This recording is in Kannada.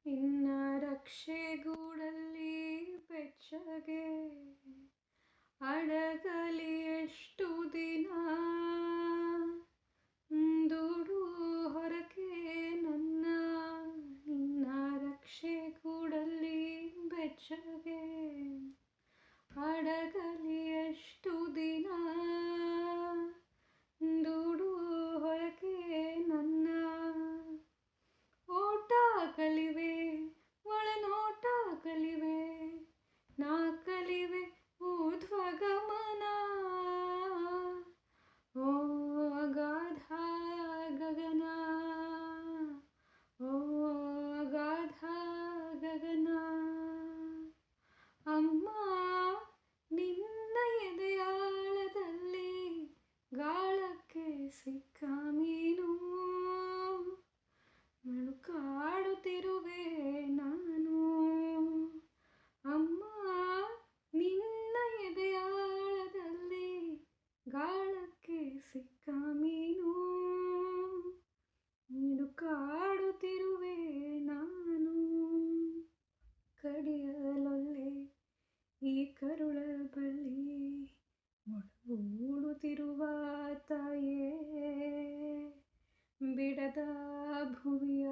ನಿನ್ನ ರಕ್ಷೆಗೂಡಲ್ಲಿ ಬೆಚ್ಚಗೆ ಅಡಗಲಿ ಎಷ್ಟು ದಿನ ದೂಡು ಹೊರಗೆ ನನ್ನ. ನಿನ್ನ ರಕ್ಷೆಗೂಡಲ್ಲಿ ಬೆಚ್ಚಗೆ ಅಡಗಲಿ ಎಷ್ಟು ದಿನ ದೂಡು ಹೊರಗೆ ನನ್ನ. ಓಟ ಕಲಿವೆ ಒಳನೋಟ ಕಲಿವೆ ನಾ ಕಲಿವೆ ಊರ್ಧ್ವಗಮನ. ಓ ಅಗಾಧ ಗಗನ, ಓ ಅಗಾಧ ಗಗನ. ಅಮ್ಮ ನಿನ್ನ ಎದೆಯಾಳದಲ್ಲಿ ಗಾಳಕ್ಕೆ ಸಿಕ್ಕ ಮೀನು ಮಿಣುಕಾಡುತ್ತಿರುವೆ ನಾನು. ಅಮ್ಮ ನಿನ್ನ ಎದೆಯಾಳದಲ್ಲಿ ಗಾಳಕ್ಕೆ ಸಿಕ್ಕ ಮೀನು ಮಿಣುಕಾಡುತ್ತಿರುವೆ ನಾನು. ಕಡಿಯಲೊಲ್ಲೆ ಈ ಕರುಳ ಬಳ್ಳಿ ಒಡಗೂಡುತ್ತಿರುವ ತಾಯೇ, ಬಿಡದ ಭುವಿಯ